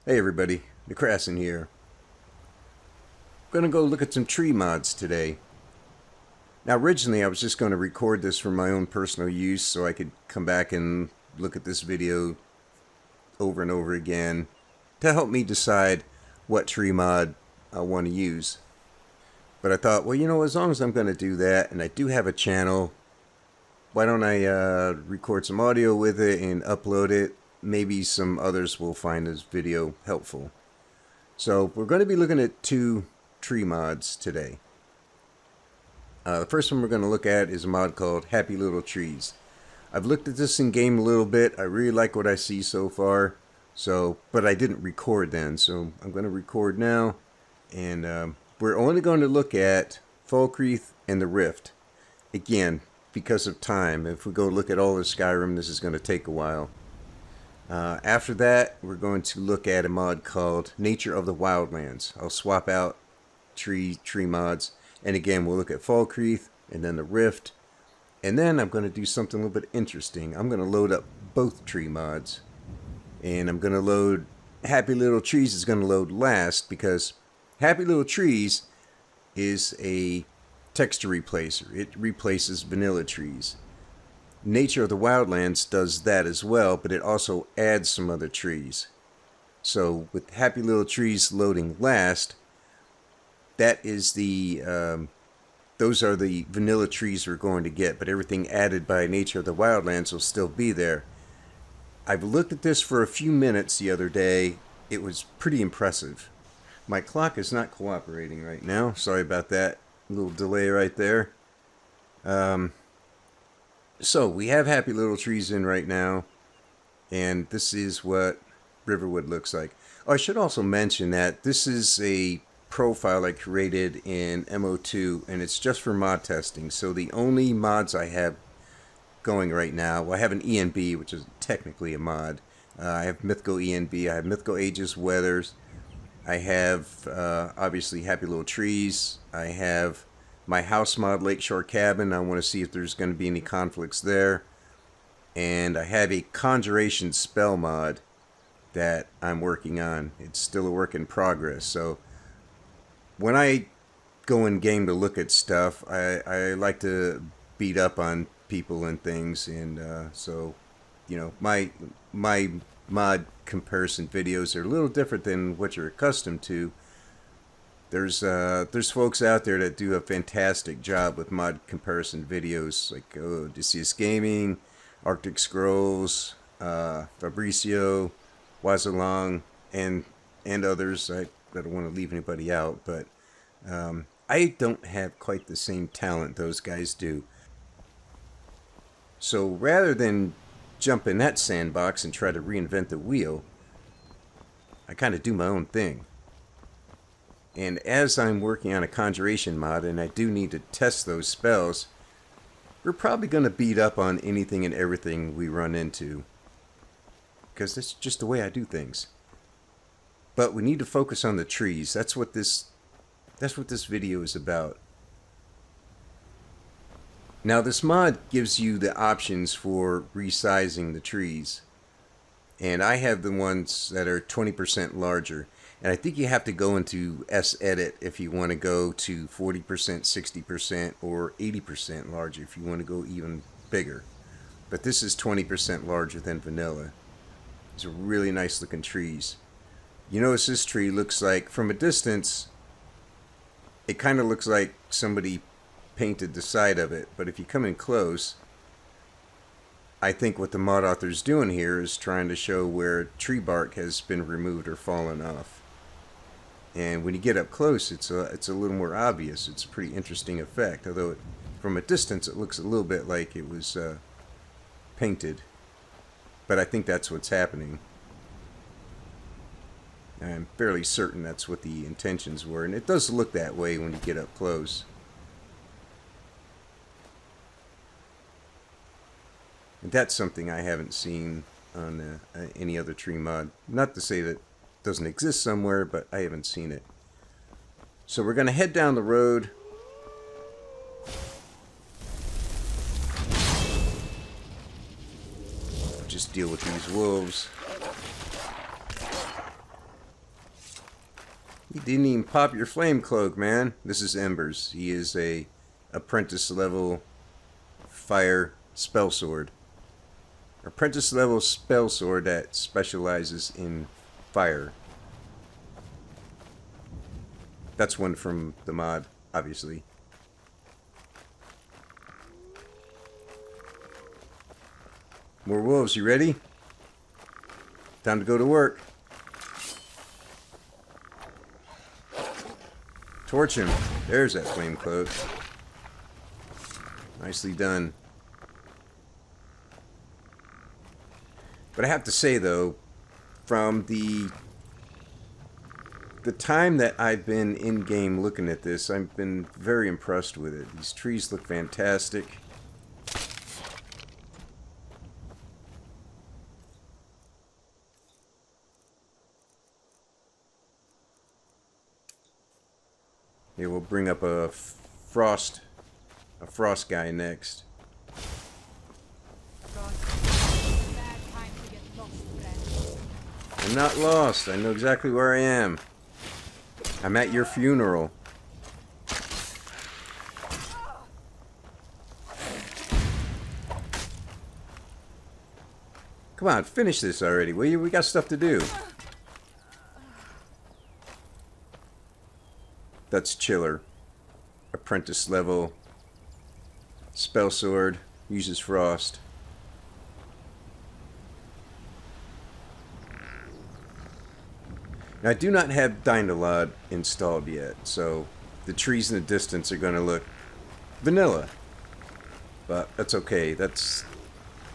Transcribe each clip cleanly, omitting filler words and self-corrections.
Hey everybody, Necrassin here. Gonna go look at some tree mods today. Now originally I was just going to record this for my own personal use so I could come back and look at this video over and over again to help me decide what tree mod I want to use. But I thought, well, you know, as long as I'm going to do that and I do have a channel, why don't I record some audio with it and upload it? Maybe some others will find this video helpful. So we're going to be looking at two tree mods today. The first one we're going to look at is a mod called Happy Little Trees. I've looked at this in game a little bit. I really like what I see so far. But I didn't record then, so I'm going to record now. And we're only going to look at Falkreath and the Rift. Again, because of time. If we go look at all of Skyrim, this is going to take a while. After that, we're going to look at a mod called Nature of the Wildlands. I'll swap out tree mods. And again, we'll look at Falkreath and then the Rift. And then I'm going to do something a little bit interesting. I'm going to load up both tree mods. And I'm going to load Happy Little Trees is going to load last because Happy Little Trees is a texture replacer. It replaces vanilla trees. Nature of the Wildlands does that as well, but it also adds some other trees. So with Happy Little Trees loading last, that is those are the vanilla trees we're going to get, but everything added by Nature of the Wildlands will still be there. I've looked at this for a few minutes the other day. It was pretty impressive. My clock is not cooperating right now. Sorry about that. A little delay right there. So we have Happy Little Trees in right now. And this is what Riverwood looks like. Oh, I should also mention that this is a profile I created in MO2. And it's just for mod testing. So the only mods I have going right now, well, I have an ENB, which is technically a mod. I have Mythical ENB. I have Mythical Aegis Weathers. I have, obviously, Happy Little Trees. I have my house mod, Lakeshore Cabin. I want to see if there's going to be any conflicts there. And I have a Conjuration spell mod that I'm working on. It's still a work in progress. So when I go in game to look at stuff, I like to beat up on people and things. And so, you know, my mod comparison videos are a little different than what you're accustomed to. There's folks out there that do a fantastic job with mod comparison videos, like Odysseus Gaming, Arctic Scrolls, Fabricio, Wazalong, and others. I don't want to leave anybody out, but I don't have quite the same talent those guys do. So rather than jump in that sandbox and try to reinvent the wheel, I kind of do my own thing. And as I'm working on a Conjuration mod and I do need to test those spells, we're probably going to beat up on anything and everything we run into, because that's just the way I do things. But we need to focus on the trees. That's what this video is about. Now this mod gives you the options for resizing the trees. And I have the ones that are 20% larger. And I think you have to go into S-Edit if you want to go to 40%, 60%, or 80% larger if you want to go even bigger. But this is 20% larger than vanilla. These are really nice looking trees. You notice this tree looks like, from a distance, it kind of looks like somebody painted the side of it. But if you come in close, I think what the mod author's doing here is trying to show where tree bark has been removed or fallen off. And when you get up close, it's a little more obvious. It's a pretty interesting effect. Although from a distance, it looks a little bit like it was painted. But I think that's what's happening. I'm fairly certain that's what the intentions were. And it does look that way when you get up close. And that's something I haven't seen on any other tree mod. Not to say that it doesn't exist somewhere, but I haven't seen it. So we're going to head down the road. Just deal with these wolves. You didn't even pop your flame cloak, man. This is Embers. He is a apprentice level fire spell sword. Apprentice level spell sword that specializes in fire. That's one from the mod, obviously. More wolves, you ready? Time to go to work. Torch him. There's that flame cloak. Nicely done. But I have to say though, from the time that I've been in-game looking at this, I've been very impressed with it. These trees look fantastic. Yeah, we'll bring up a frost guy next. I'm not lost. I know exactly where I am. I'm at your funeral. Come on, finish this already, will you? We got stuff to do. That's Chiller. Apprentice level. Spell sword. Uses frost. Now, I do not have Dynalod installed yet, so the trees in the distance are going to look vanilla. But that's okay. That's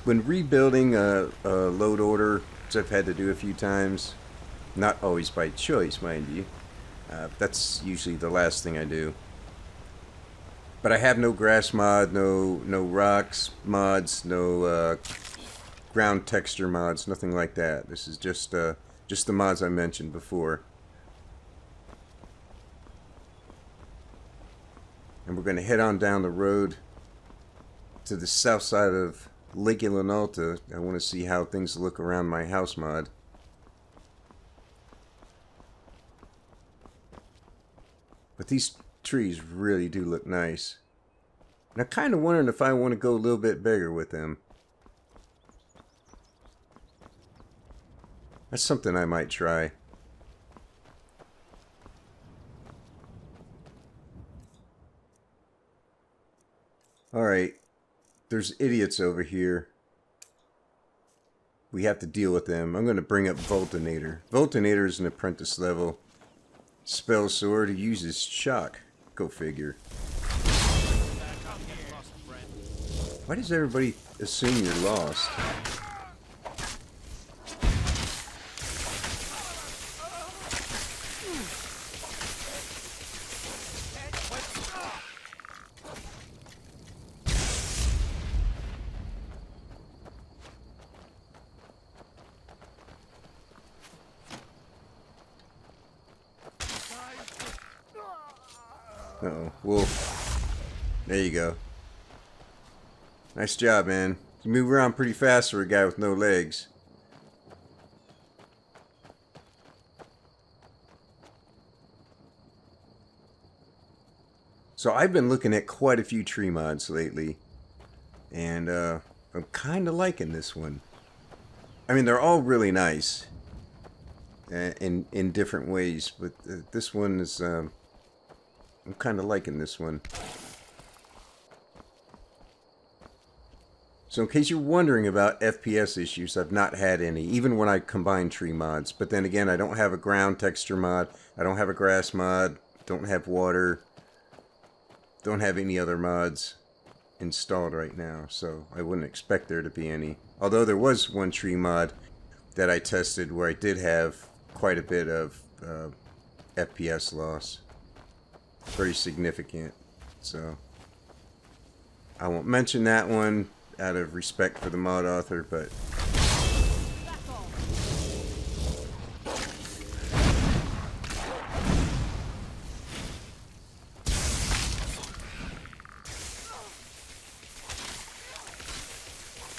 when rebuilding a load order, which I've had to do a few times, not always by choice, mind you. That's usually the last thing I do. But I have no grass mod, no rocks mods, no ground texture mods, nothing like that. This is just the mods I mentioned before. And we're going to head on down the road to the south side of Lake Ilanalta. I want to see how things look around my house mod. But these trees really do look nice. And I'm kind of wondering if I want to go a little bit bigger with them. That's something I might try. Alright. There's idiots over here. We have to deal with them. I'm going to bring up Voltinator. Voltinator is an apprentice level spell sword who uses shock. Go figure. Why does everybody assume you're lost? Uh-oh, wolf. There you go. Nice job, man. You move around pretty fast for a guy with no legs. So I've been looking at quite a few tree mods lately. And I'm kind of liking this one. I mean, they're all really nice. In different ways. But this one is... I'm kind of liking this one. So in case you're wondering about FPS issues, I've not had any, even when I combine tree mods. But then again, I don't have a ground texture mod, I don't have a grass mod, don't have water, don't have any other mods installed right now, so I wouldn't expect there to be any. Although there was one tree mod that I tested where I did have quite a bit of FPS loss. Pretty significant, so I won't mention that one out of respect for the mod author, but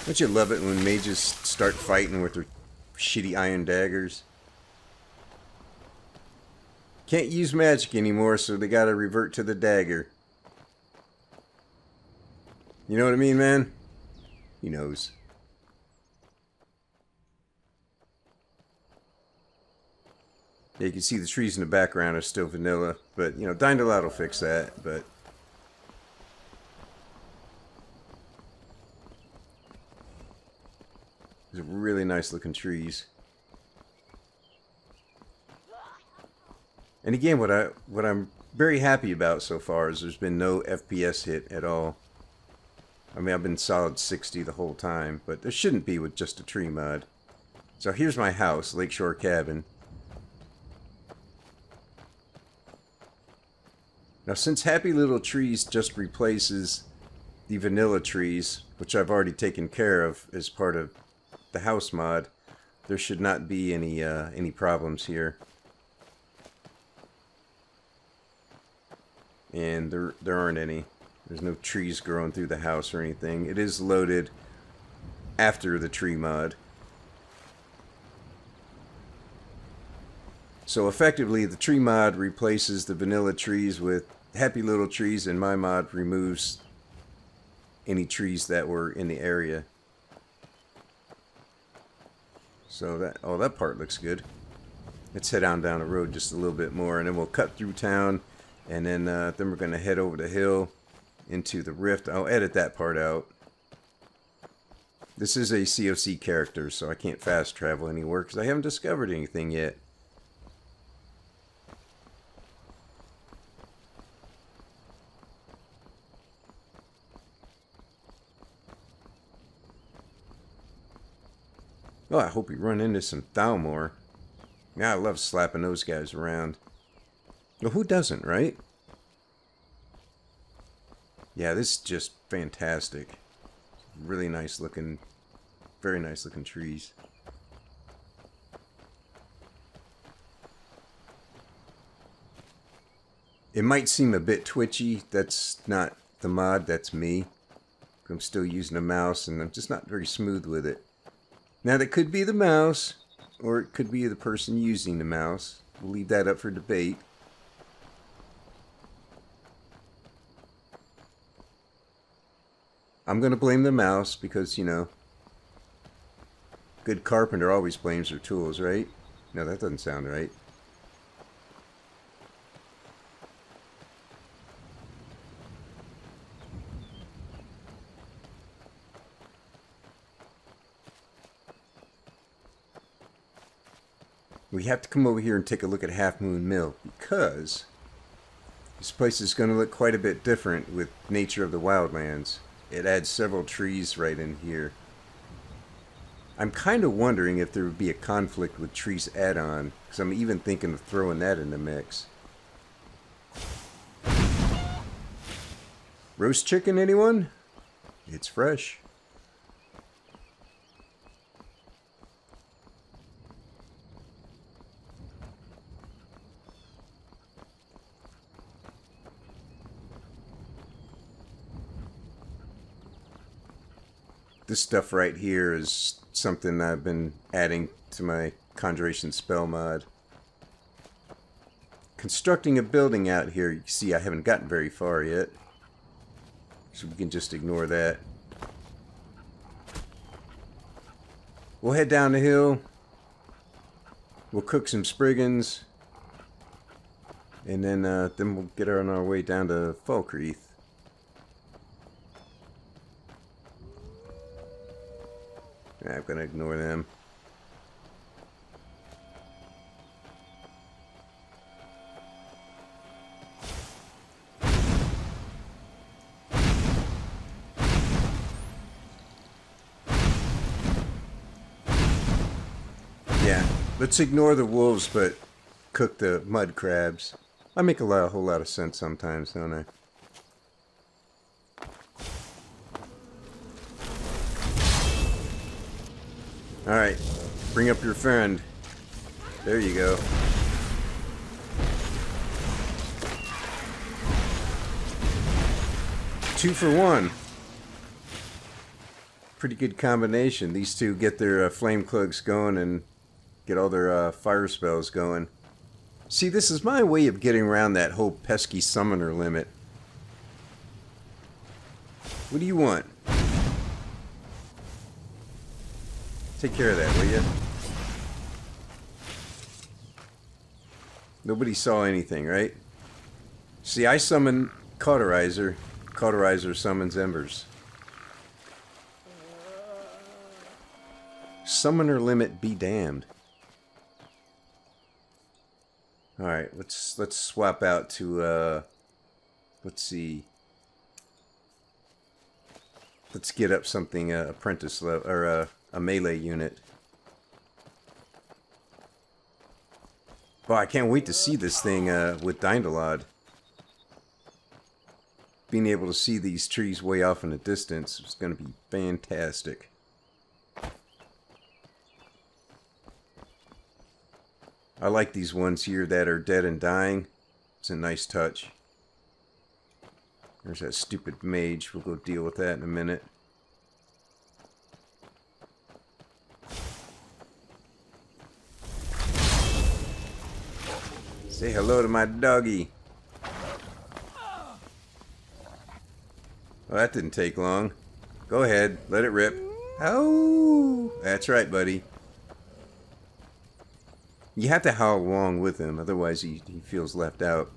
don't you love it when mages start fighting with their shitty iron daggers? Can't use magic anymore, so they gotta revert to the dagger. You know what I mean, man? He knows. Yeah, you can see the trees in the background are still vanilla, but, you know, Dynalot will fix that, but... These are really nice looking trees. And again, what I'm very happy about so far is there's been no FPS hit at all. I mean, I've been solid 60 the whole time, but there shouldn't be with just a tree mod. So here's my house, Lakeshore Cabin. Now, since Happy Little Trees just replaces the vanilla trees, which I've already taken care of as part of the house mod, there should not be any problems here. And there aren't any. There's no trees growing through the house or anything. It is loaded after the tree mod. So effectively, the tree mod replaces the vanilla trees with Happy Little Trees, and my mod removes any trees that were in the area. So that part looks good. Let's head on down the road just a little bit more, and then we'll cut through town, and then we're going to head over the hill into the rift. I'll edit that part out. This is a COC character, so I can't fast travel anywhere because I haven't discovered anything yet. Oh, I hope we run into some Thalmor. Yeah, I love slapping those guys around. Well, who doesn't, right? Yeah, this is just fantastic. Really nice looking, very nice looking trees. It might seem a bit twitchy. That's not the mod, that's me. I'm still using a mouse and I'm just not very smooth with it. Now, that could be the mouse, or it could be the person using the mouse. We'll leave that up for debate. I'm going to blame the mouse because, you know, good carpenter always blames their tools, right? No, that doesn't sound right. We have to come over here and take a look at Half Moon Mill because this place is going to look quite a bit different with Nature of the Wildlands. It adds several trees right in here. I'm kind of wondering if there would be a conflict with Trees add-on, because I'm even thinking of throwing that in the mix. Roast chicken, anyone? It's fresh. This stuff right here is something I've been adding to my Conjuration spell mod. Constructing a building out here, you see I haven't gotten very far yet. So we can just ignore that. We'll head down the hill. We'll cook some spriggans. And then we'll get on our way down to Falkreath. I'm going to ignore them. Yeah, let's ignore the wolves, but cook the mud crabs. I make a whole lot of sense sometimes, don't I? Alright, bring up your friend. There you go. Two for one. Pretty good combination. These two get their flame cloaks going and get all their fire spells going. See, this is my way of getting around that whole pesky summoner limit. What do you want? Take care of that, will you? Nobody saw anything, right? See, I summon Cauterizer. Cauterizer summons Embers. Summoner limit be damned. Alright, let's swap out to let's see. Let's get up something apprentice level or a melee unit. Well, I can't wait to see this thing with Dindalod. Being able to see these trees way off in the distance is going to be fantastic. I like these ones here that are dead and dying. It's a nice touch. There's that stupid mage. We'll go deal with that in a minute. Say hello to my doggy. Well, that didn't take long. Go ahead, let it rip. Oh, that's right, buddy. You have to howl along with him, otherwise he feels left out.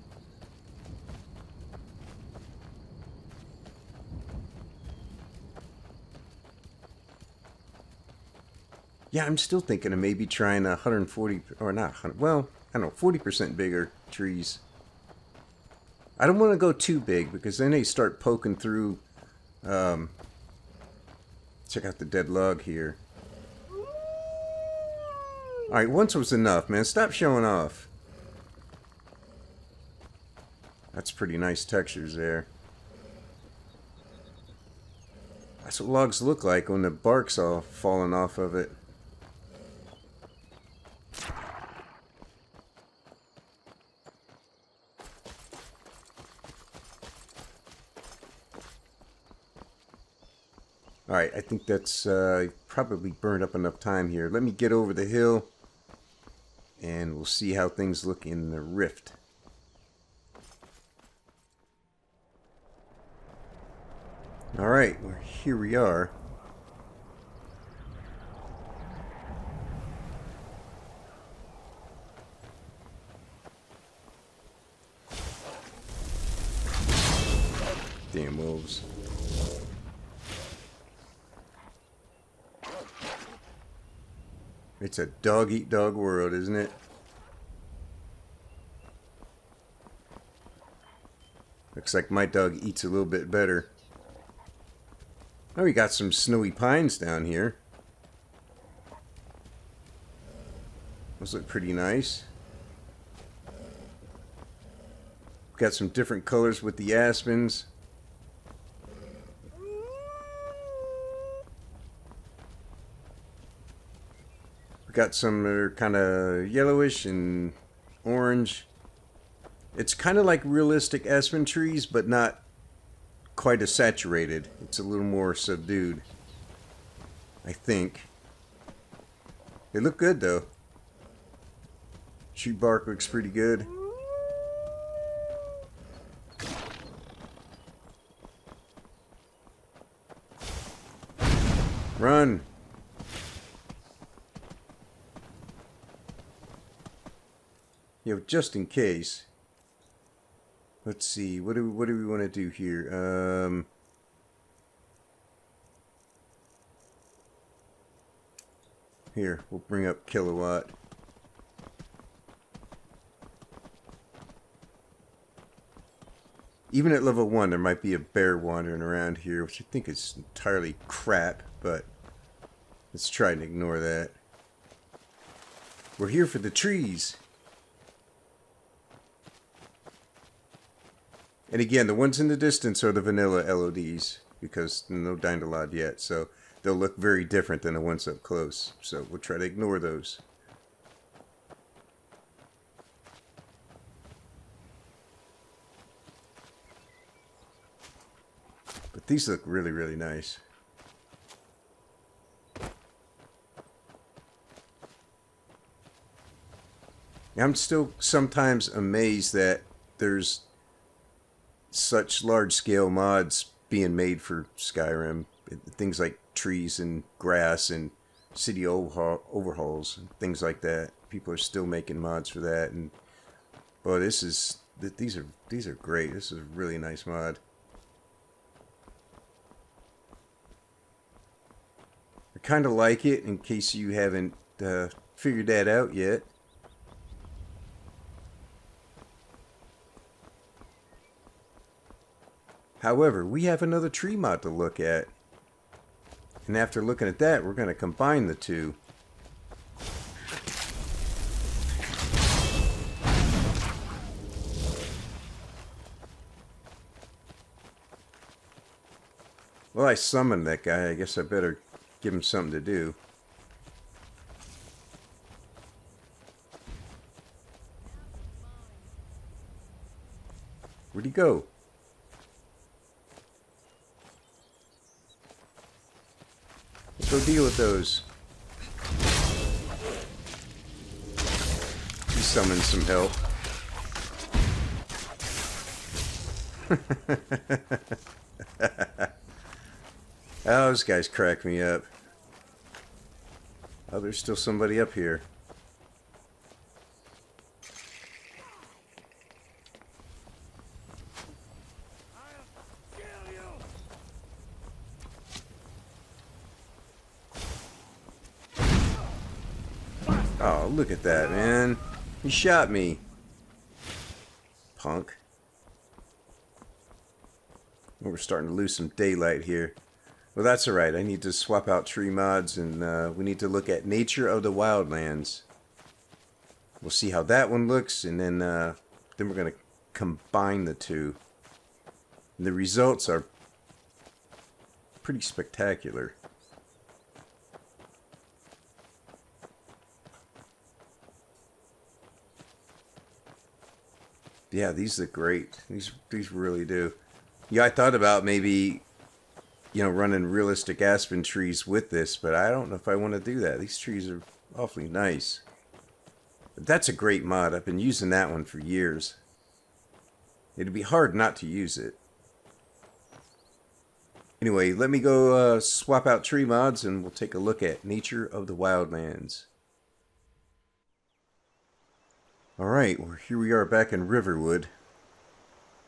Yeah, I'm still thinking of maybe trying 140, or not 100, well, I don't know, 40% bigger trees. I don't want to go too big, because then they start poking through. Check out the dead log here. Alright, once was enough, man. Stop showing off. That's pretty nice textures there. That's what logs look like when the bark's all falling off of it. Alright, I think that's probably burned up enough time here. Let me get over the hill and we'll see how things look in the rift. Alright, well, here we are. Damn wolves. It's a dog-eat-dog world, isn't it? Looks like my dog eats a little bit better. Oh, we got some snowy pines down here. Those look pretty nice. Got some different colors with the aspens. Got some that are kind of yellowish and orange. It's kind of like realistic aspen trees, but not quite as saturated. It's a little more subdued, I think. They look good, though. Tree bark looks pretty good. Run! You know, just in case. Let's see. What do we want to do here? Here, we'll bring up Kilowatt. Even at level 1, there might be a bear wandering around here, which I think is entirely crap, but let's try and ignore that. We're here for the trees. And again, the ones in the distance are the vanilla LODs, because no Dindalod yet, so they'll look very different than the ones up close. So we'll try to ignore those. But these look really, really nice. I'm still sometimes amazed that there's such large-scale mods being made for Skyrim. Things like trees and grass and city overhauls and things like that. People are still making mods for that, and boy, these are great. This is a really nice mod. I kind of like it, in case you haven't figured that out yet. However, we have another tree mod to look at. And after looking at that, we're going to combine the two. Well, I summoned that guy. I guess I better give him something to do. Where'd he go? Let's go deal with those. He summoned some help. Oh, those guys crack me up. Oh, there's still somebody up here. Oh, look at that, man. He shot me. Punk. We're starting to lose some daylight here. Well, that's alright. I need to swap out tree mods, and we need to look at Nature of the Wildlands. We'll see how that one looks, and then we're going to combine the two. And the results are pretty spectacular. Yeah, these look great. These really do. Yeah, I thought about maybe, you know, running realistic aspen trees with this, but I don't know if I want to do that. These trees are awfully nice. But that's a great mod. I've been using that one for years. It'd be hard not to use it. Anyway, let me go swap out tree mods, and we'll take a look at Nature of the Wildlands. Alright, well, here we are back in Riverwood.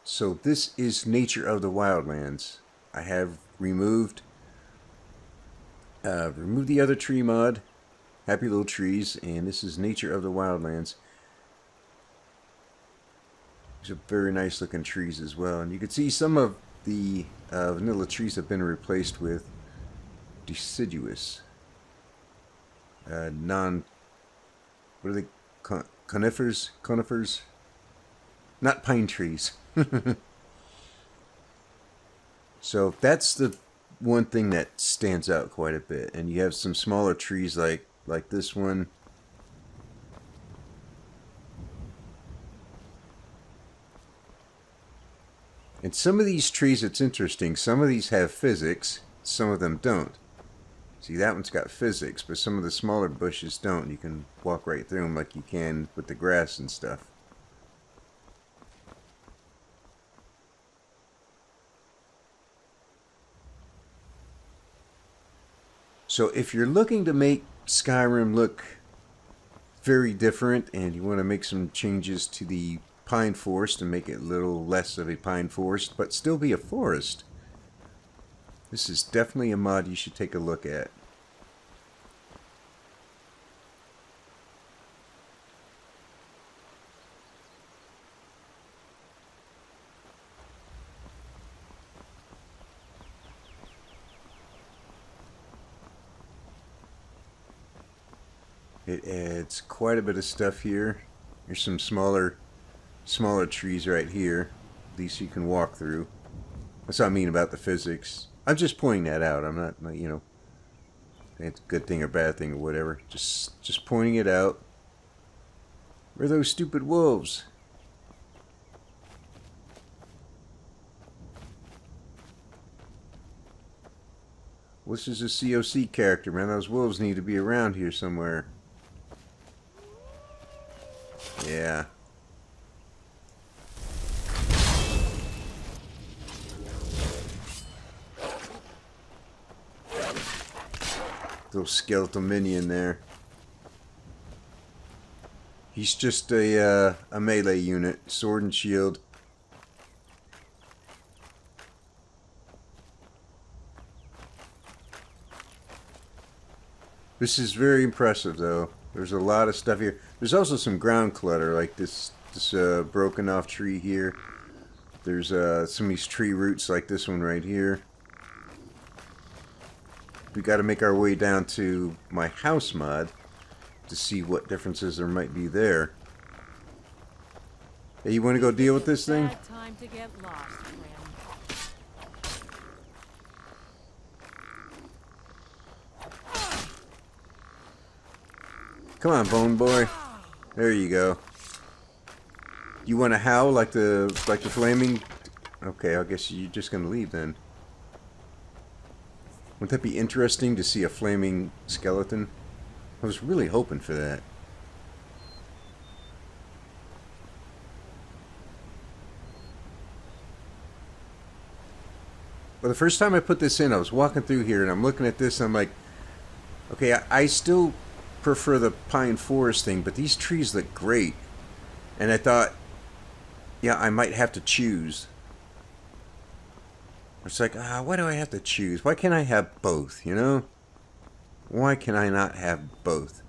So this is Nature of the Wildlands. I have removed the other tree mod, Happy Little Trees, and this is Nature of the Wildlands. These are very nice looking trees as well, and you can see some of the vanilla trees have been replaced with deciduous, what are they, conifers, not pine trees. So that's the one thing that stands out quite a bit. And you have some smaller trees like this one. And some of these trees, it's interesting. Some of these have physics, some of them don't. See, that one's got physics, but some of the smaller bushes don't. You can walk right through them like you can with the grass and stuff. So if you're looking to make Skyrim look very different and you want to make some changes to the pine forest and make it a little less of a pine forest but still be a forest, this is definitely a mod you should take a look at. It adds quite a bit of stuff here. There's some smaller trees right here. These you can walk through. That's what I mean about the physics. I'm just pointing that out. I'm not, you know, it's a good thing or bad thing or whatever. Just pointing it out. Where are those stupid wolves? This is a COC character, man. Those wolves need to be around here somewhere. Yeah. Little skeletal minion there. He's just a melee unit, sword and shield. This is very impressive, though. There's a lot of stuff here. There's also some ground clutter, like this broken off tree here. There's some of these tree roots, like this one right here. We got to make our way down to my house mod to see what differences there might be there. Hey, you want to go deal with this thing? Time to get lost, friend. Come on, bone boy. There you go. You want to howl like the flaming? Okay, I guess you're just gonna leave then. Wouldn't that be interesting to see a flaming skeleton? I was really hoping for that. Well, the first time I put this in, I was walking through here and I'm looking at this and I'm like, okay, I still prefer the pine forest thing, but these trees look great. And I thought, yeah, I might have to choose. It's like, why do I have to choose? Why can't I have both, you know? Why can I not have both?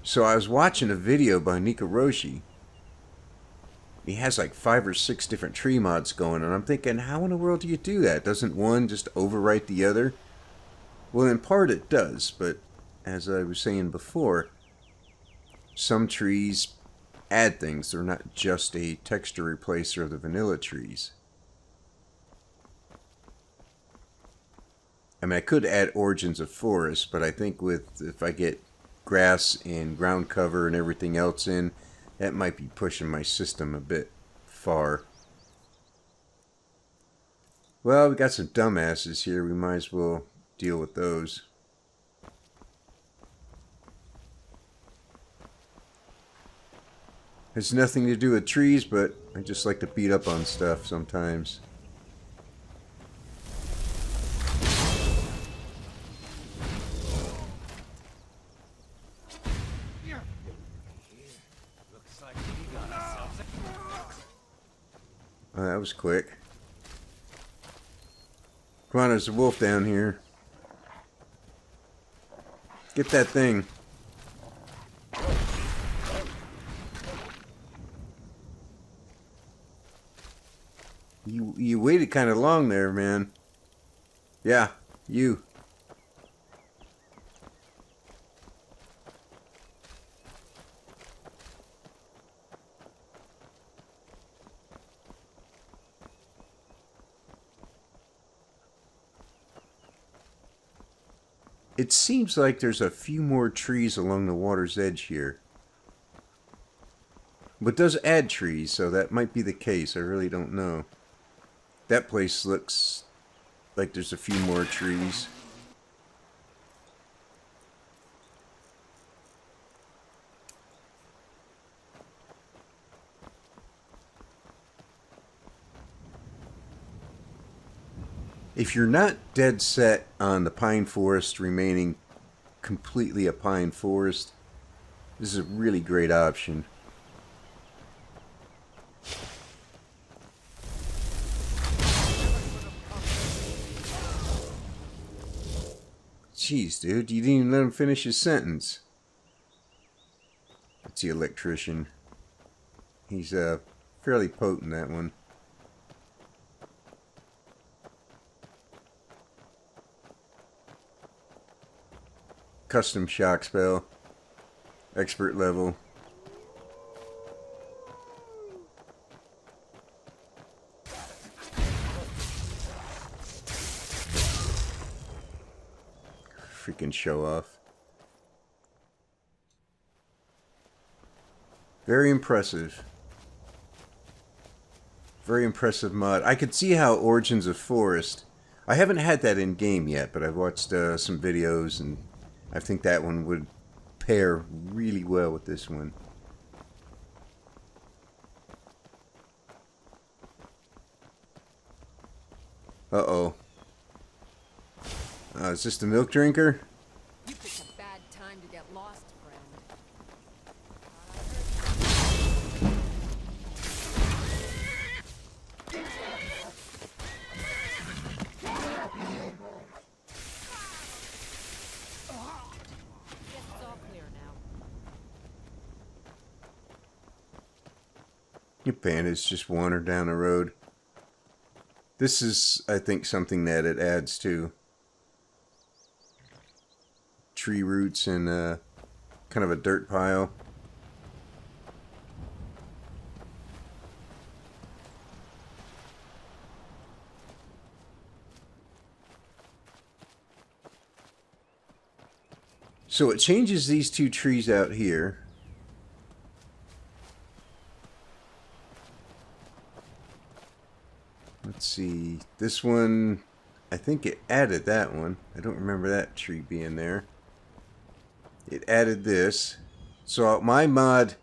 So I was watching a video by Nika Roshi. He has like 5 or 6 different tree mods going, and I'm thinking, how in the world do you do that? Doesn't one just overwrite the other? Well, in part it does, but as I was saying before, some trees add things. They're not just a texture replacer of the vanilla trees. I mean, I could add origins of forest, but I think if I get grass and ground cover and everything else in, that might be pushing my system a bit far. Well, we got some dumbasses here. We might as well deal with those. Has nothing to do with trees, but I just like to beat up on stuff sometimes. Oh, that was quick. Come on, there's a wolf down here. Get that thing. You waited kind of long there, man. Yeah, you. It seems like there's a few more trees along the water's edge here. But it does add trees, so that might be the case. I really don't know. That place looks like there's a few more trees. If you're not dead set on the pine forest remaining completely a pine forest, this is a really great option. Jeez, dude, you didn't even let him finish his sentence. That's the electrician. He's fairly potent, that one. Custom shock spell. Expert level. Freaking show off. Very impressive. Very impressive mod. I could see how Origins of Forest. I haven't had that in game yet, but I've watched some videos, and I think that one would pair really well with this one. Uh-oh. Is this the milk drinker? You picked a bad time to get lost, friend. Guess it's all clear now. Your pandas just wander down the road. This is, I think, something that it adds to. Tree roots and kind of a dirt pile. So it changes these two trees out here. Let's see. This one, I think it added that one. I don't remember that tree being there. It added this. So my mod,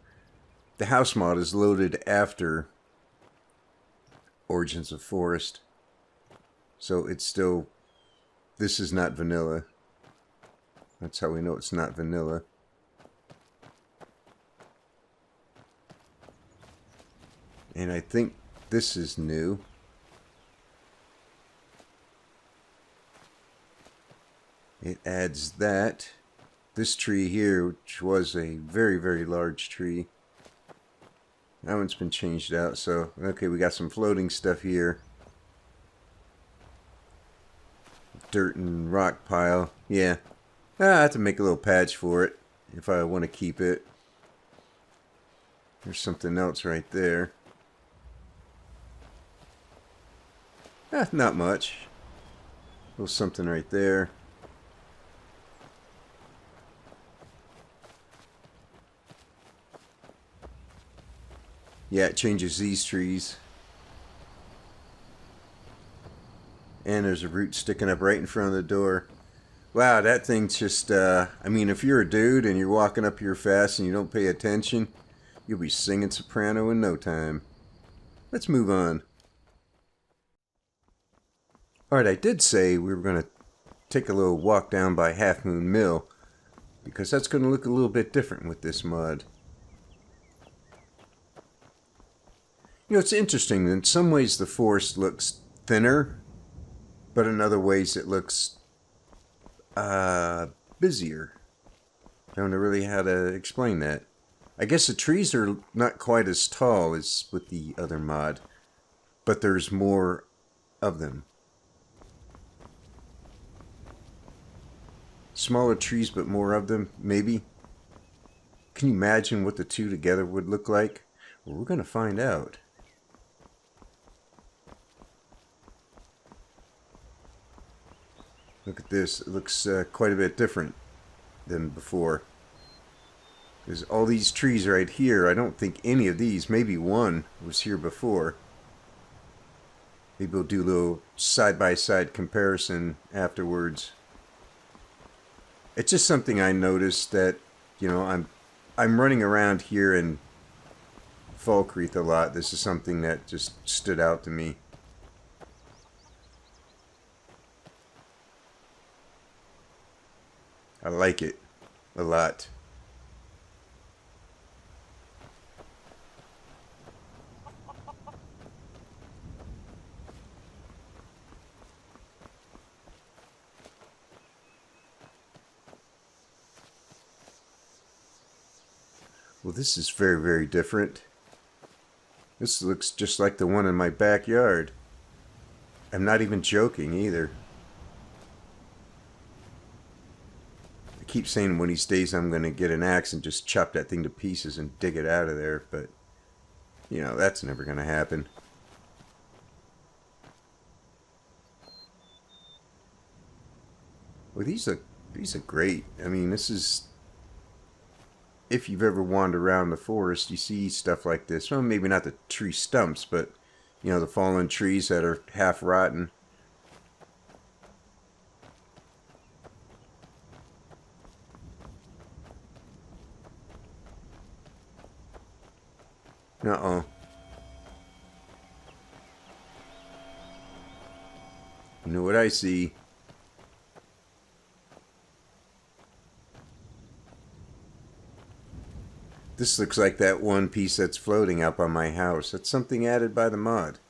the house mod, is loaded after Origins of Forest. So it's still, this is not vanilla. That's how we know it's not vanilla. And I think this is new. It adds that. This tree here, which was a very, very large tree. That one's been changed out. So, okay, we got some floating stuff here. Dirt and rock pile. Yeah. I have to make a little patch for it if I want to keep it. There's something else right there. Not much. A little something right there. Yeah, it changes these trees. And there's a root sticking up right in front of the door. Wow, that thing's just, I mean, if you're a dude and you're walking up here fast and you don't pay attention, you'll be singing soprano in no time. Let's move on. Alright, I did say we were going to take a little walk down by Half Moon Mill, because that's going to look a little bit different with this mod. You know, it's interesting. In some ways the forest looks thinner, but in other ways it looks busier. I don't know really how to explain that. I guess the trees are not quite as tall as with the other mod, but there's more of them. Smaller trees, but more of them, maybe. Can you imagine what the two together would look like? Well, we're going to find out. Look at this. It looks quite a bit different than before. There's all these trees right here. I don't think any of these, maybe one, was here before. Maybe we'll do a little side-by-side comparison afterwards. It's just something I noticed that, you know, I'm running around here in Falkreath a lot. This is something that just stood out to me. I like it a lot. Well, this is very, very different. This looks just like the one in my backyard. I'm not even joking either. I keep saying one of these days I'm going to get an axe and just chop that thing to pieces and dig it out of there, but, you know, that's never going to happen. Well, these are great. I mean, this is... If you've ever wandered around the forest, you see stuff like this. Well, maybe not the tree stumps, but, you know, the fallen trees that are half rotten. Uh-oh. You know what I see? This looks like that one piece that's floating up on my house. That's something added by the mod.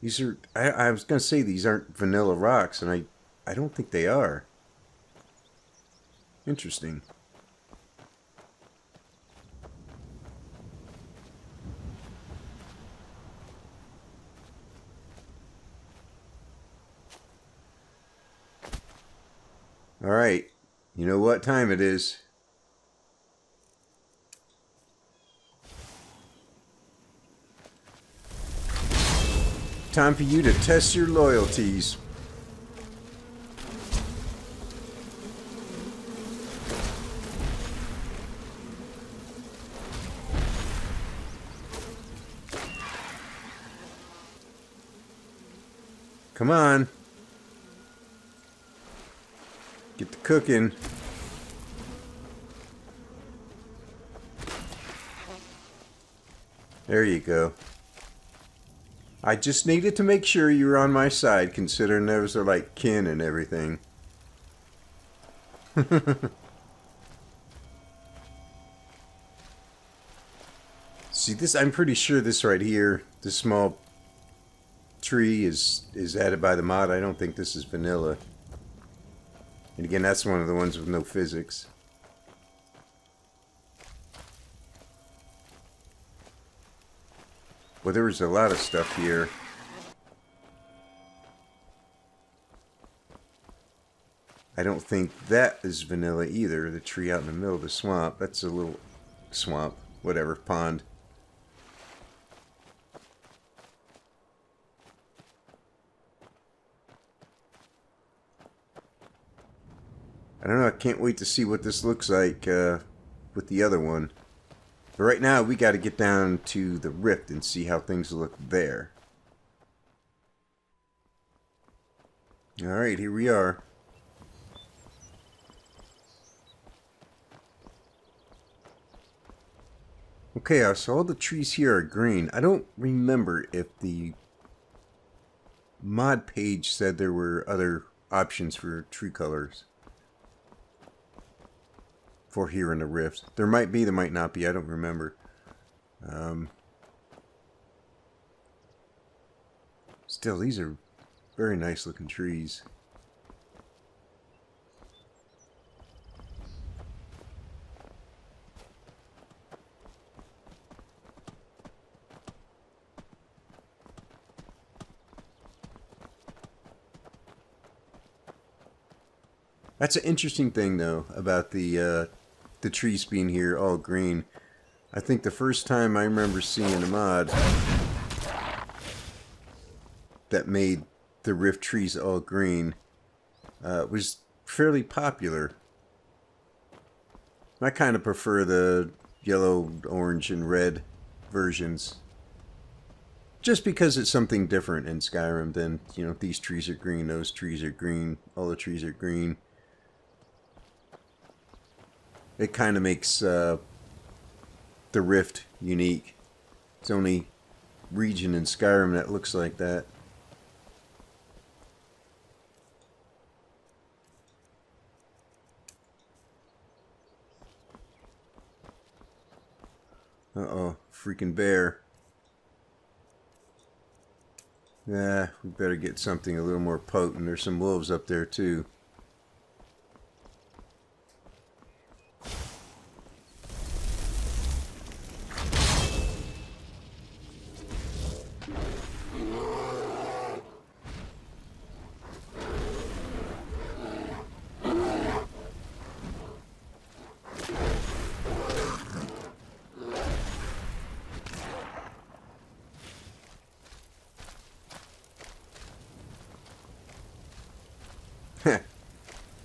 These are... I was going to say these aren't vanilla rocks, and I don't think they are. Interesting. Alright. You know what time it is. Time for you to test your loyalties. Come on. Get to cooking. There you go. I just needed to make sure you were on my side, considering those are like kin and everything. See this? I'm pretty sure this right here, this small tree is added by the mod. I don't think this is vanilla. And again, that's one of the ones with no physics. Well, there was a lot of stuff here. I don't think that is vanilla either. The tree out in the middle of the swamp. That's a little swamp. Whatever. Pond. I don't know. I can't wait to see what this looks like with the other one. But right now, we got to get down to the rift and see how things look there. Alright, here we are. Okay, so all the trees here are green. I don't remember if the mod page said there were other options for tree colors for here in the rift. There might be, there might not be. I don't remember. Still, these are very nice looking trees. That's an interesting thing, though, about the trees being here all green. I think the first time I remember seeing a mod that made the rift trees all green was fairly popular. I kind of prefer the yellow, orange, and red versions. Just because it's something different in Skyrim than, you know, these trees are green, those trees are green, all the trees are green. It kind of makes the rift unique. It's the only region in Skyrim that looks like that. Uh-oh, freaking bear. Yeah, we better get something a little more potent. There's some wolves up there too.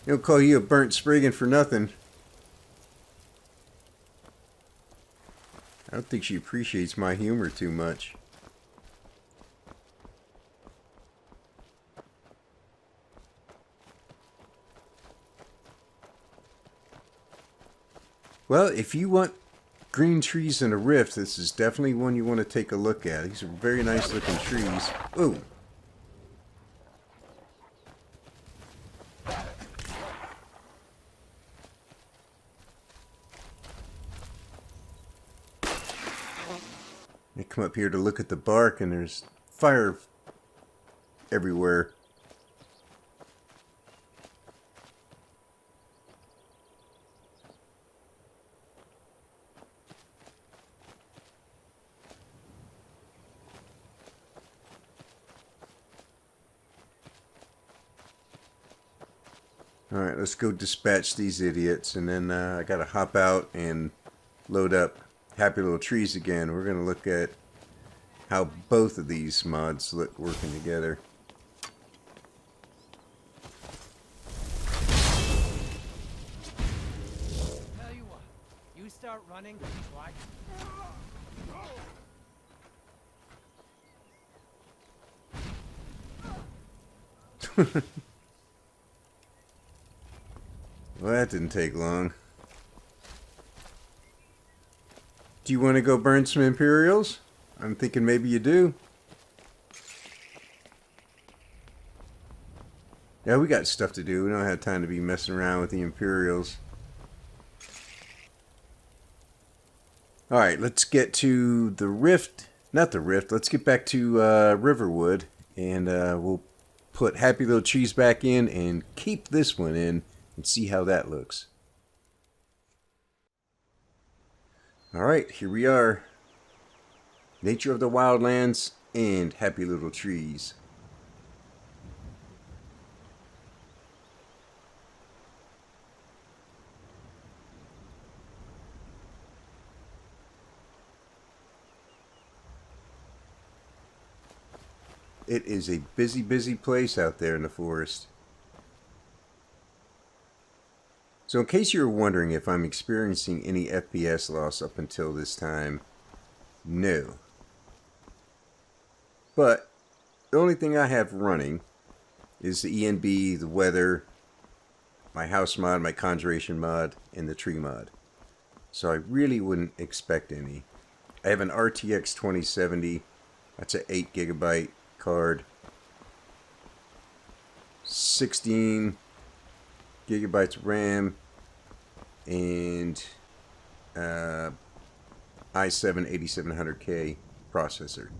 He'll call you a burnt Spriggan for nothing. I don't think she appreciates my humor too much. Well, if you want green trees in a rift. This is definitely one you want to take a look at. These are very nice looking trees. Ooh. I come up here to look at the bark and there's fire everywhere. Alright, let's go dispatch these idiots, and then I gotta hop out and load up Happy Little Trees again. We're gonna look at how both of these mods look working together. Tell you what, you start running, like. Well, that didn't take long. Do you want to go burn some Imperials? I'm thinking maybe you do. Yeah, we got stuff to do. We don't have time to be messing around with the Imperials. Alright, let's get to the Rift. Not the Rift. Let's get back to Riverwood. And we'll put Happy Little Trees back in and keep this one in and see how that looks. Alright, here we are. Nature of the Wildlands and Happy Little Trees. It is a busy, busy place out there in the forest. So in case you were wondering if I'm experiencing any FPS loss up until this time, no. But the only thing I have running is the ENB, the weather, my house mod, my conjuration mod, and the tree mod. So I really wouldn't expect any. I have an RTX 2070. That's an 8 gigabyte card. 16 gigabytes of RAM and i7 8700K processor.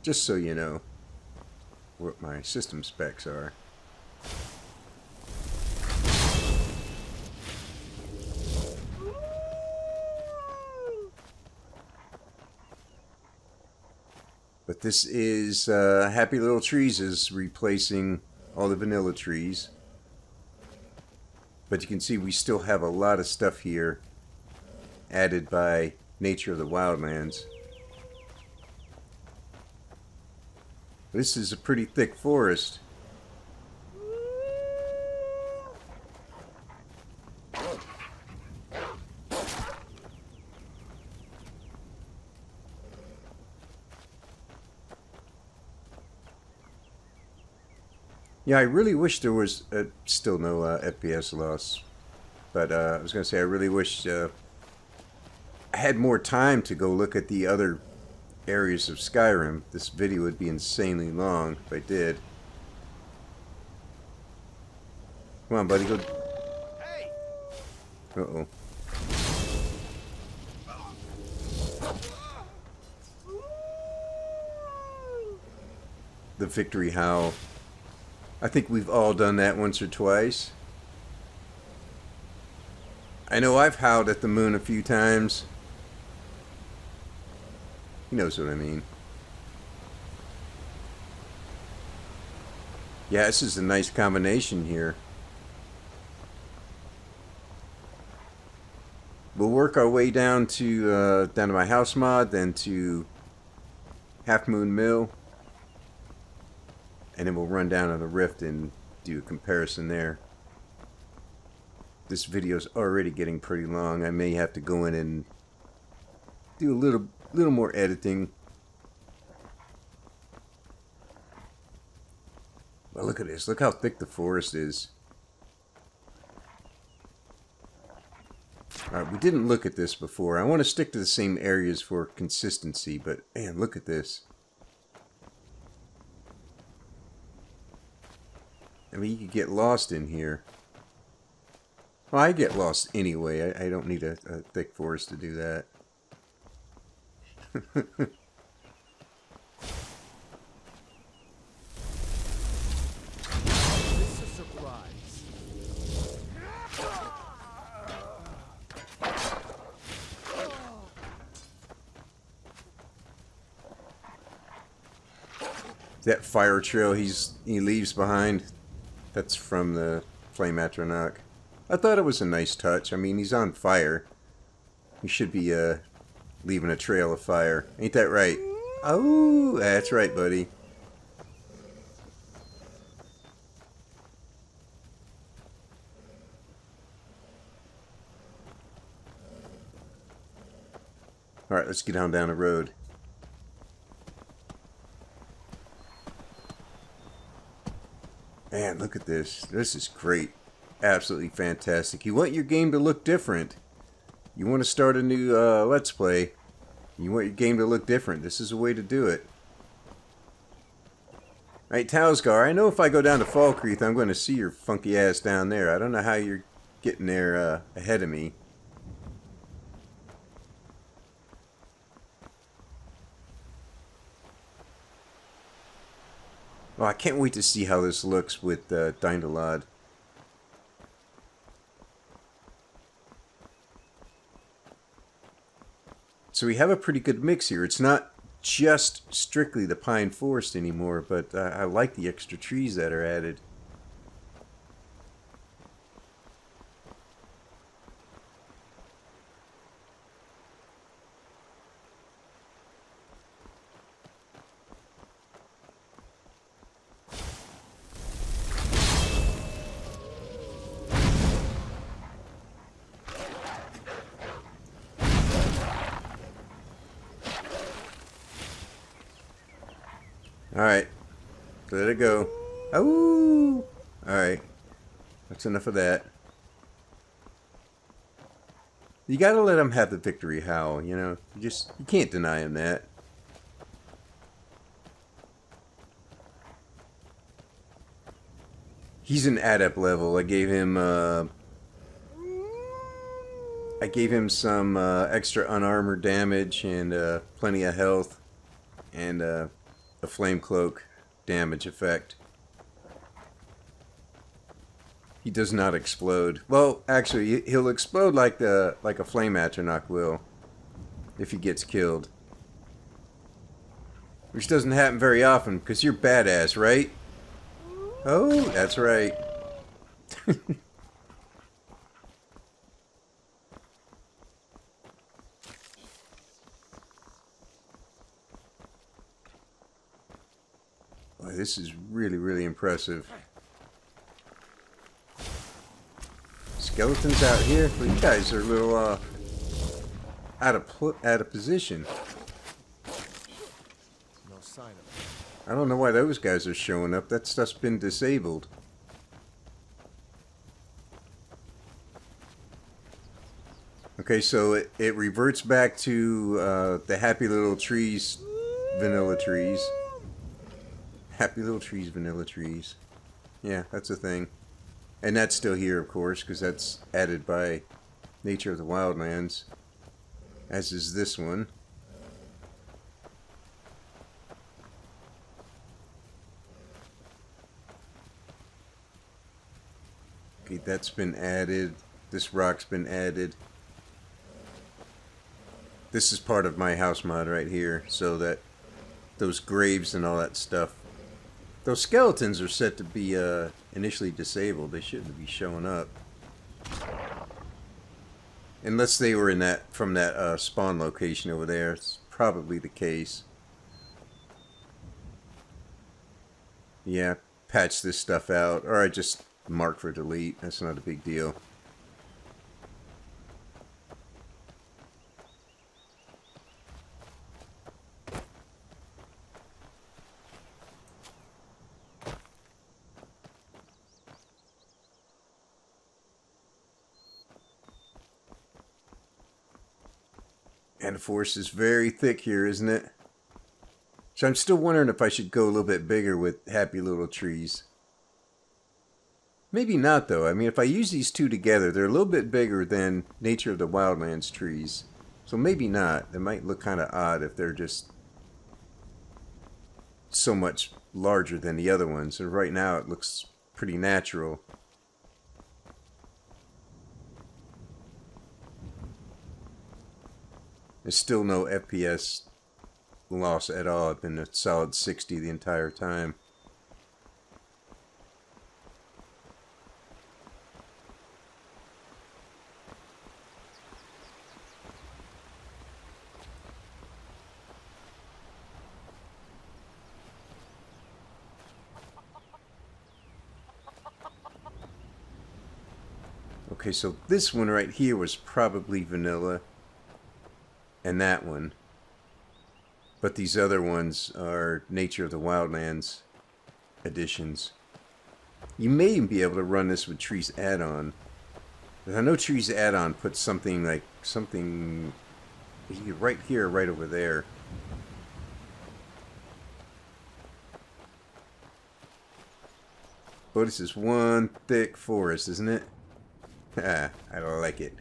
Just so you know what my system specs are. But this is Happy Little Trees is replacing all the vanilla trees. But you can see we still have a lot of stuff here added by Nature of the Wildlands. This is a pretty thick forest. Yeah, I really wish there was still no FPS loss. But I was going to say, I really wish I had more time to go look at the other areas of Skyrim. This video would be insanely long if I did. Come on, buddy, go. Hey! Uh-oh. The victory howl. I think we've all done that once or twice. I know I've howled at the moon a few times. He knows what I mean. Yeah, this is a nice combination here. We'll work our way down to my house mod, then to Half Moon Mill. And then we'll run down on the Rift and do a comparison there. This video's already getting pretty long. I may have to go in and do a little more editing. Well, look at this. Look how thick the forest is. Alright, we didn't look at this before. I want to stick to the same areas for consistency, but man, look at this. I mean, you could get lost in here. Well, I get lost anyway. I don't need a thick forest to do that. This is a surprise. That fire trail he leaves behind, that's from the flame atronach. I thought it was a nice touch. I mean, he's on fire. He should be leaving a trail of fire. Ain't that right? Oh, that's right, buddy. Alright, let's get on down the road. Man, look at this. This is great. Absolutely fantastic. You want your game to look different. You want to start a new Let's Play. You want your game to look different. This is a way to do it. Alright, Tausgar, I know if I go down to Falkreath, I'm going to see your funky ass down there. I don't know how you're getting there ahead of me. Well, I can't wait to see how this looks with Dindalad. So we have a pretty good mix here. It's not just strictly the pine forest anymore, but I like the extra trees that are added. Alright. Let it go. Oh! Alright. That's enough of that. You gotta let him have the victory howl, you know? You can't deny him that. He's an adept level. I gave him some extra unarmored damage and plenty of health and a flame cloak damage effect. He does not explode. Well, actually, he'll explode like a flame atronach will if he gets killed, which doesn't happen very often because you're badass, right? Oh, that's right. Boy, this is really, really impressive. Skeletons out here? Well, you guys are a little out of position. No sign of it. I don't know why those guys are showing up. That stuff's been disabled. Okay, so it reverts back to the happy little trees, vanilla trees. Happy little trees, vanilla trees. Yeah, that's a thing. And that's still here, of course, because that's added by Nature of the Wildlands. As is this one. Okay, that's been added. This rock's been added. This is part of my house mod right here, so that those graves and all that stuff. Those skeletons are set to be initially disabled. They shouldn't be showing up. Unless they were in from that spawn location over there. It's probably the case. Yeah, patch this stuff out. Or I just mark for delete. That's not a big deal. And the forest is very thick here, isn't it? So I'm still wondering if I should go a little bit bigger with happy little trees. Maybe not, though. I mean, if I use these two together, they're a little bit bigger than Nature of the Wildlands trees. So maybe not. They might look kind of odd if they're just so much larger than the other ones. And right now it looks pretty natural. There's still no FPS loss at all. I've been a solid 60 the entire time. Okay, so this one right here was probably vanilla, and that one. But these other ones are Nature of the Wildlands editions. You may even be able to run this with Trees add-on. But I know Trees add-on puts something like, right here, right over there. Oh, this is one thick forest, isn't it? Ah, I like it.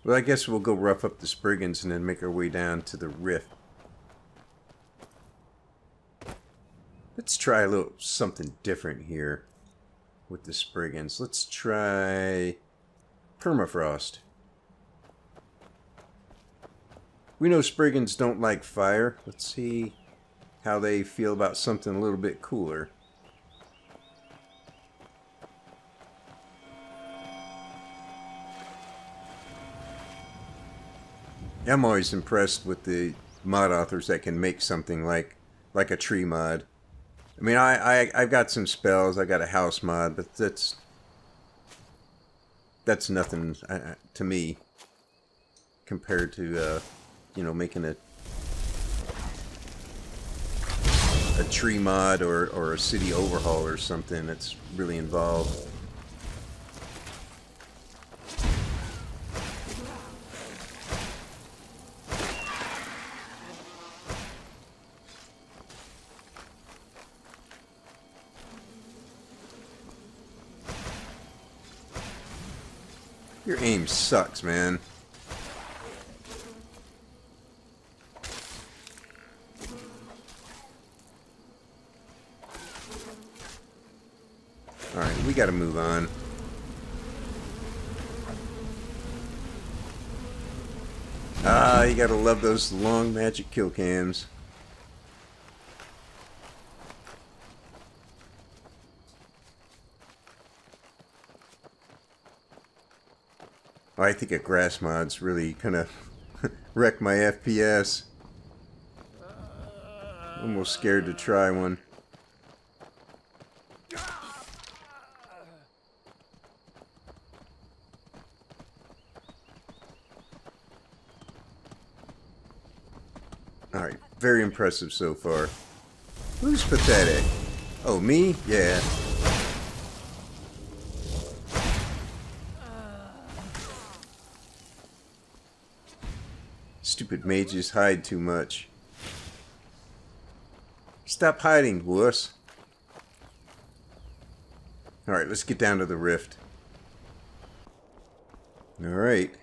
Well, I guess we'll go rough up the Spriggans and then make our way down to the rift. Let's try a little something different here with the Spriggans. Let's try permafrost. We know Spriggans don't like fire. Let's see how they feel about something a little bit cooler. I'm always impressed with the mod authors that can make something like a tree mod. I mean, I've got some spells. I got a house mod, but that's nothing to me compared to you know, making a tree mod or a city overhaul or something that's really involved. Your aim sucks, man. Alright, we gotta move on. Ah, you gotta love those long magic kill cams. I think a grass mod's really gonna wreck my FPS. I'm almost scared to try one. Alright, very impressive so far. Who's pathetic? Oh, me? Yeah. Stupid mages hide too much. Stop hiding, wuss. Alright, let's get down to the rift. Alright.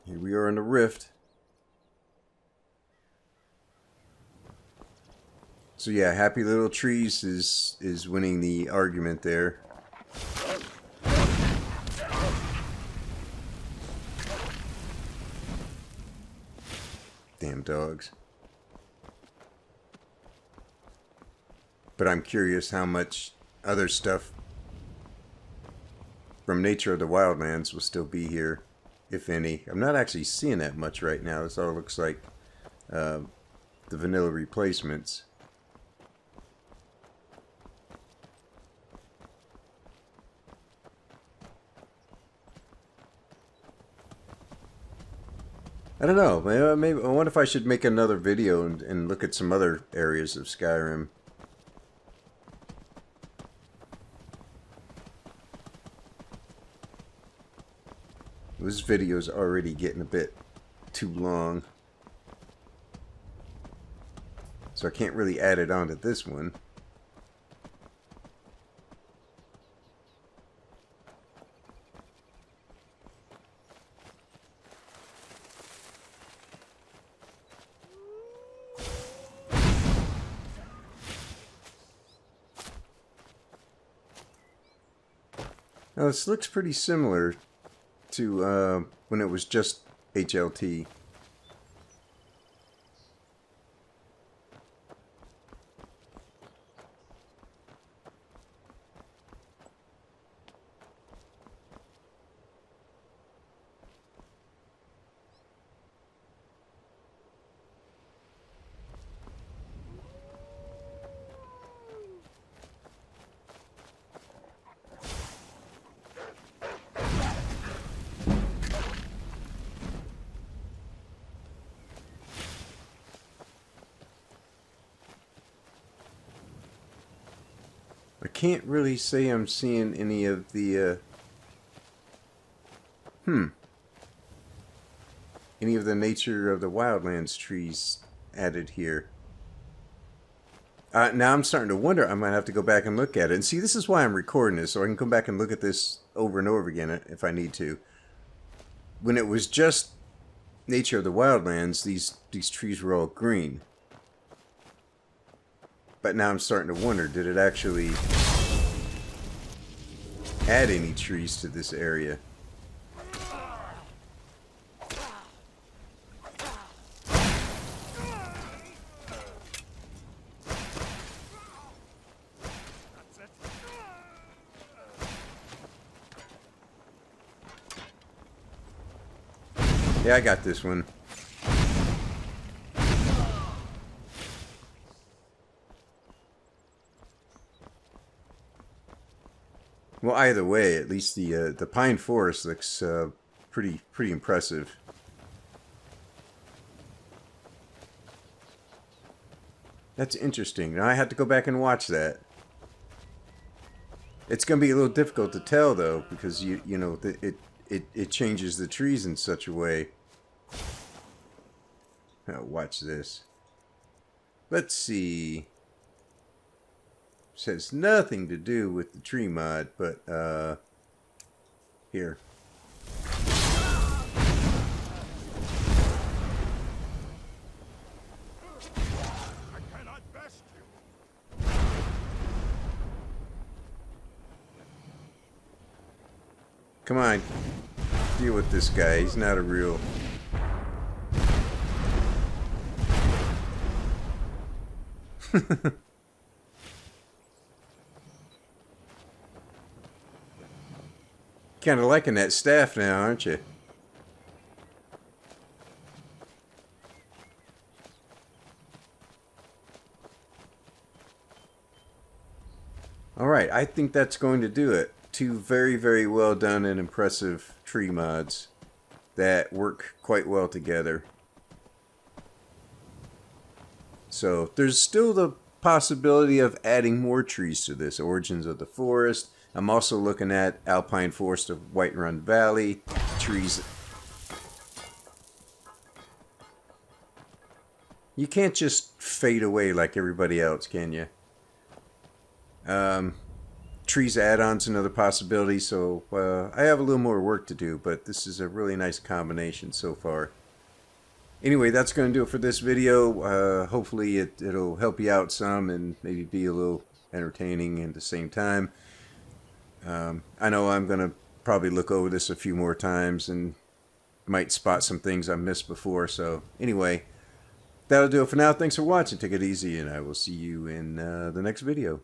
Here we are in the rift. So yeah, Happy Little Trees is winning the argument there. Damn dogs. But I'm curious how much other stuff from Nature of the Wildlands will still be here, if any. I'm not actually seeing that much right now. This all looks like the vanilla replacements. I don't know. Maybe I wonder if I should make another video and look at some other areas of Skyrim. This video's already getting a bit too long, so I can't really add it onto this one. Now this looks pretty similar to when it was just HLT. I can't really say I'm seeing any of the any of the nature of the wildlands trees added here. Now I'm starting to wonder. I might have to go back and look at it. And see, this is why I'm recording this, so I can come back and look at this over and over again if I need to. When it was just nature of the wildlands, these trees were all green. But now I'm starting to wonder, did it actually add any trees to this area? Yeah, I got this one. Well, either way, at least the pine forest looks pretty impressive. That's interesting. Now I have to go back and watch that. It's going to be a little difficult to tell though, because you know it changes the trees in such a way. Now watch this. Let's see. This has nothing to do with the tree mod, but here. I cannot best you. Come on. Deal with this guy. He's not a real... Kind of liking that staff now, aren't you? Alright, I think that's going to do it. Two very well done and impressive tree mods that work quite well together. So, there's still the possibility of adding more trees to this. Origins of the Forest. I'm also looking at Alpine Forest of Whiterun Valley. Trees. You can't just fade away like everybody else, can you? Trees add-ons, another possibility. So I have a little more work to do, but this is a really nice combination so far. Anyway, that's going to do it for this video. Hopefully it'll help you out some and maybe be a little entertaining at the same time. I know I'm going to probably look over this a few more times and might spot some things I missed before. So anyway, that'll do it for now. Thanks for watching. Take it easy, and I will see you in the next video.